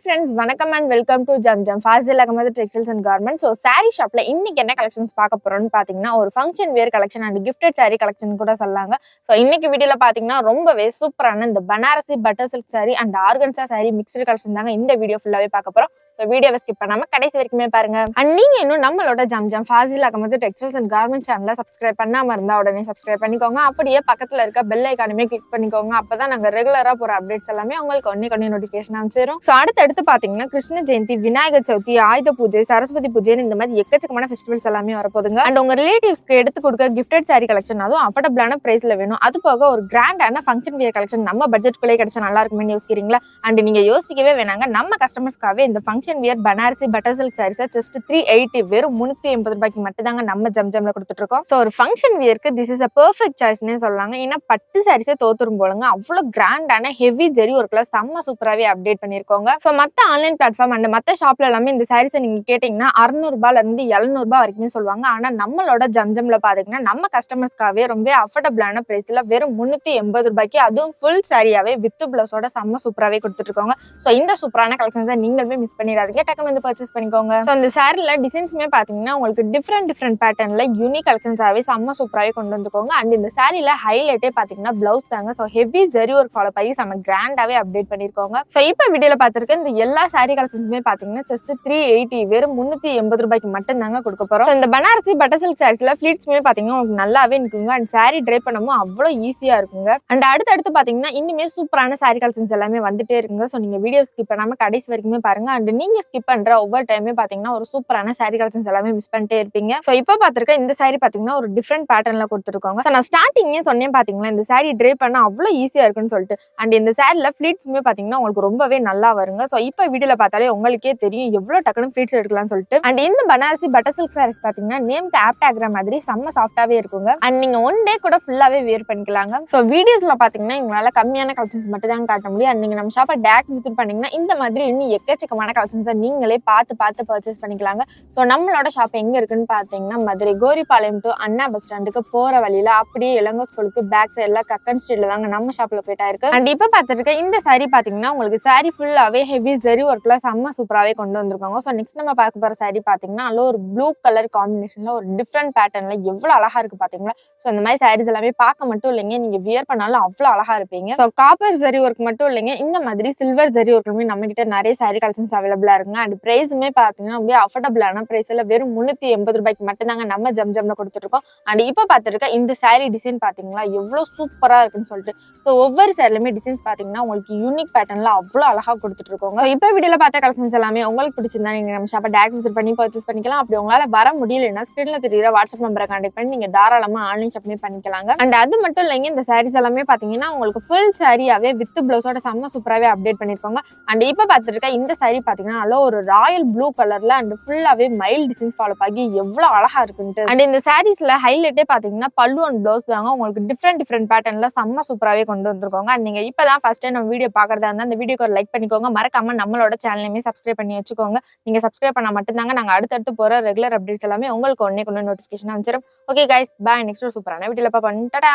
friends, வணக்கம் and welcome to Jam Jam Fazil Ahmed Textiles and Garments. So saree shop ல இன்னைக்கு என்ன collections பார்க்க போறோம்னு பாத்தீங்கன்னா ஒரு function where collection and gifted saree collection கூட சொல்லலாங்க. சோ இன்னைக்கு வீடியோல பாத்தீங்கன்னா ரொம்பவே சூப்பரான இந்த Banarasi butter silk saree and organza saree mixed collection தாங்க இந்த வீடியோ ஃபுல்லாவே பார்க்க போறோம். சோ வீடியோவை ஸ்கிப் பண்ணாம கடைசி வரைக்குமே பாருங்க. அண்ட் நீங்க இன்னும் நம்மளோட Jam Jam Fazil Ahmed textiles and garments சேனலை சப்ஸ்கிரைப் பண்ணாம இருந்தா உடனே சப்ஸ்கிரைப் பண்ணிக்கோங்க. அப்படியே பக்கத்துல இருக்க பெல் ஐகானுமே கிளிக் பண்ணிக்கோங்க. அப்பதான் நாங்க ரெகுலரா போற அப்டேட்ஸ் எல்லாமே உங்களுக்கு ஒன்னே நோட்டிபிகேஷன் அமைச்சிரும். சோ அடுத்து பாத்தீங்கன்னா கிருஷ்ண ஜெயந்தி, விநாயகர் சதுர்த்தி, ஆயுத பூஜை, சரஸ்வதி பூஜைன்னு இந்த மாதிரி எக்கச்சக்கமான ஃபெஸ்டிவல்ஸ் எல்லாமே வரப்போதுங்க. அண்ட் உங்க ரிலேட்டிவ்ஸ்க்கு எடுத்து கொடுக்க கிஃப்டட் சாரி கலெக்ஷன் அதுவும் அஃபோர்டபிளான பிரைஸ்ல வேணும். அது போக ஒரு கிராண்டான ஃபங்க்ஷன் வியர் கலெக்ஷன் நம்ம பட்ஜெட்குள்ளே கிடைச்சா நல்லா இருக்குமே யோசிக்கிறீங்களா? அண்ட் நீங்க யோசிக்கவே வேணாங்க, நம்ம கஸ்டமர்ஸ்க்காகவே இந்த function wear Banarasi butter silk sarees just 380 வெறும் 380 ரூபாய்க்கு மட்டும் தாங்க நம்ம ஜம்ஜம்ல கொடுத்துட்டு இருக்கோம். சோ ஒரு ஃபங்க்ஷன் வியருக்கு திஸ் இஸ் அ பெர்ஃபெக்ட் சாய்ஸ்னே சொல்லலாங்க. ஏன்னா பட்டு சாரீஸே தோத்துரும் போலங்க, அவ்வளவு கிராண்டான ஹெவி ஜெரி ஒர்க்ல செம்ம சூப்பராகவே அப்டேட் பண்ணிருக்கோங்க. சோ மத்த ஆன்லைன் பிளாட்ஃபார்ம் அண்ட் மத்த ஷாப்ல எல்லாமே இந்த சாரீஸை நீங்க கேட்டீங்கன்னா 600 ரூபாயில இருந்து 700 ரூபாய் வரைக்கும் சொல்லுவாங்க. ஆனா நம்மளோட ஜம்ஜம்ல பாத்தீங்கன்னா நம்ம கஸ்டமர்ஸ்க்காகவே ரொம்ப அஃபோர்டபிளான பிரைஸ்ல வெறும் 380 ரூபாய்க்கு அதுவும் ஃபுல் சாரியாவே வித் பிளவுஸோட செம்ம சூப்பராகவே கொடுத்துட்டு இருக்காங்க. சோ இந்த சூப்பரான கலெக்ஷன்ஸை நீங்களுமே மிஸ் பண்ணிடாதீங்க, டக்குனு வந்து பர்ச்சேஸ் பண்ணிக்கோங்க. சோ இந்த சாரில டிசைன்ஸ்மே பாத்தீங்கன்னா உங்களுக்கு டிஃப்ரெண்ட் பேட்டர்ன்ல யூனிக் கலெக்ஷன்ஸாவே செம்ம சூப்பராகவே கொண்டு வந்துக்கோங்க. அண்ட் இந்த சாரில ஹைலைட்டே பாத்தீங்கன்னா பிளவுஸ் தாங்க. சோ ஹெவி ஜெரி ஒர்க் ஃபாலோ பண்ணி செம்ம கிராண்டாவே அப்டேட் பண்ணிருக்கோங்க. சோ இப்போ வீடியோல பாத்திருக்க இந்த எல்லா சாரி கலெக்ஷன்ஸுமே பாத்தீங்கன்னா ஜஸ்ட் 380 வெறும் 380 ரூபாய்க்கு மட்டும் தாங்க கொடுக்க போறோம். இந்த பனாரசி பட்டர் சில்க் சாரீஸ்ல ஃபிளீட்ஸ்மே பாத்தீங்கன்னா உங்களுக்கு நல்லாவே இருக்குங்க. அண்ட் சாரி ட்ரை பண்ணவும் அவ்வளவு ஈஸியா இருக்குங்க. அண்ட் அடுத்து பாத்தீங்கன்னா இன்னுமே சூப்பரான சாரி கலெக்ஷன்ஸ் எல்லாமே வந்துட்டே இருக்குங்க. சோ நீங்க வீடியோ ஸ்கிப் பண்ணாம கடைசி வரைக்குமே பாருங்க. அண்ட் நீங்க ஸ்கிப் பண்ற ஒவ்வொரு டைமே பாத்தீங்கன்னா ஒரு சூப்பரான சாரி கலெக்ஷன்ஸ் எல்லாமே மிஸ் பண்ணிட்டே இருப்பீங்க. சோ இப்போ பாத்திருக்க இந்த சாரி பாத்தீங்கன்னா ஒரு டிஃப்ரெண்ட் பேட்டர்ன்ல கொடுத்துருக்காங்க. நான் ஸ்டார்டிங்கே சொன்னேன் பாத்தீங்களா இந்த சாரி ட்ரை பண்ண அவ்வளவு ஈஸியா இருக்குன்னு சொல்லிட்டு. அண்ட் இந்த சாரில ஃபிளீட்ஸ்மே பாத்தீங்கன்னா உங்களுக்கு ரொம்பவே நல்லா வருங்க. சோ இப்போ வீடியோல பார்த்தாலே உங்களுக்கே தெரியும் எவ்வளவு டக்குனு ஃபிளீட்ஸ் எடுக்கலாம்னு சொல்லிட்டு. அண்ட் இந்த பனாரசி பட்டர் சில்க் சாரீஸ் பாத்தீங்கன்னா நேம்க்கு ஆப்ட் ஆகிற மாதிரி செம்ம சாஃப்டாவே இருக்குங்க. அண்ட் நீங்க ஒன் டே கூட ஃபுல்லாவே வேர் பண்ணிக்கலாங்க. சோ வீடியோஸ்ல பாத்தீங்கன்னா உங்களால கம்மியான கலெக்ஷன்ஸ் மட்டும் தான் காட்ட முடியும். அண்ட் நீங்க நம்ம ஷாப்பை டேரக்ட் விசிட் பண்ணீங்கன்னா இந்த மாதிரி இன்னும் எக்கச்சக்கமான கலெக்ஷன்ஸை நீங்களே பார்த்து பர்ச்சேஸ் பண்ணிக்கலாங்க. சோ நம்மளோட ஷாப் எங்க இருக்குன்னு பாத்தீங்கன்னா Madurai Goripalayam to Anna bus ஸ்டாண்டுக்கு போற வழியில அப்படியே இளங்கோ ஸ்கூலுக்கு பேக் சைட்ல கக்கன் ஸ்ட்ரீட்ல தாங்க நம்ம ஷாப் லொகேட் ஆயிருக்கு. அண்ட் இப்ப பாத்துருக்க இந்த சாரி பாத்தீங்கன்னா உங்களுக்கு சாரி ஃபுல்லாவே ஹெவி ஜெரி ஒர்க்ல செம்ம சூப்பராகவே கொண்டு வந்திருக்காங்க. ஸோ நெக்ஸ்ட் நம்ம பார்க்க போற சாரி பாத்தீங்கன்னா அதில் ஒரு ப்ளூ கலர் காம்பினேஷன்ல ஒரு டிஃப்ரெண்ட் பேட்டர்ன்ல எவ்வளவு அழகா இருக்கு பாத்தீங்களா? ஸோ இந்த மாதிரி சாரீஸ் எல்லாமே பார்க்க மட்டும் இல்லைங்க, நீங்க வியர் பண்ணாலும் அவ்வளவு அழகா இருப்பீங்க. ஸோ காப்பர் ஜெரி ஒர்க் மட்டும் இல்லைங்க, இந்த மாதிரி சில்வர் ஜெரி ஒர்க்குமே நம்ம கிட்ட நிறைய சாரி கலெக்ஷன்ஸ் அவைலபிளா இருக்குங்க. அண்ட் பிரைஸுமே பாத்தீங்கன்னா ரொம்ப அஃபோர்டபிளான பிரைஸ்ல வெறும் 380 ரூபாய்க்கு மட்டும் தாங்க நம்ம ஜம்ஜம்ல கொடுத்துட்டு இருக்கோம். அண்ட் இப்ப பாத்துருக்க இந்த சாரி டிசைன் பாத்தீங்களா எவ்வளவு சூப்பரா இருக்குன்னு சொல்லிட்டு. ஸோ ஒவ்வொரு சாரிலுமே டிசைன்ஸ் பாத்தீங்கன்னா உங்களுக்கு யூனிக் பேட்டர்ன்ல அவ்வளவு அழகா கொடுத்துட்டு இருக்கோம். ஸோ இப்போ வீடியோல பார்த்த கலெக்ஷன்ஸ் எல்லாமே உங்களுக்கு பிடிச்சிருந்தா நீங்க நம்ம ஷாப்பை டேரக்ட் விசிட் பண்ணி பர்ச்சேஸ் பண்ணிக்கலாம். அப்படி உங்களால வர முடியலன்னா ஸ்கிரீன்ல தெரியுற வாட்ஸ்அப் நம்பரை கான்டாக்ட் பண்ணி நீங்க தாராளமா ஆன்லைன் ஷாப்பிங் பண்ணிக்கலாங்க. அண்ட் அது மட்டும் இல்லைங்க, இந்த சாரீஸ் எல்லாமே பாத்தீங்கன்னா உங்களுக்கு ஃபுல் சாரியாவே வித் பிளவுஸோட செம்ம சூப்பராகவே அப்டேட் பண்ணிருக்காங்க. அண்ட் இப்போ பாத்துருக்க இந்த சாரி பாத்தீங்கன்னா நல்ல ஒரு ராயல் ப்ளூ கலர்ல அண்ட் ஃபுல்லாவே மைல்ட் டிசைன்ஸ் ஃபாலோ ஆகி எவ்வளவு அழகா இருக்குன்ட்டு. அண்ட் இந்த சாரீஸ்ல ஹைலைட்டே பாத்தீங்கன்னா பல்லு அண்ட் பிளவுஸ் தாங்க உங்களுக்கு டிஃப்ரெண்ட் பேட்டர்ன்ல செம்ம சூப்பராகவே கொண்டு வந்திருக்காங்க. அண்ட் நீங்க இப்பதான் ஃபர்ஸ்ட் டைம் நம்ம வீடியோ பாக்குறதா இருந்தா அந்த வீடியோக்கு ஒரு லைக் பண்ணிக்கோங்க. மறக்காம நம்மளோட சேனலையுமே சப்ஸ்கிரைப் பண்ணி வச்சுக்கோங்க. நீங்க சப்ஸ்கிரைப் பண்ணா மட்டும்தாங்க நாங்க அடுத்தடுத்து போற ரெகுலர் அப்டேட்ஸ் எல்லாமே உங்களுக்கு ஒன்னே நோட்டிபிகேஷன் அமைச்சிடும். ஓகே கைஸ், பாய். நெக்ஸ்ட் ஒரு சூப்பரான வீடியோல பாப்போம். டாடா.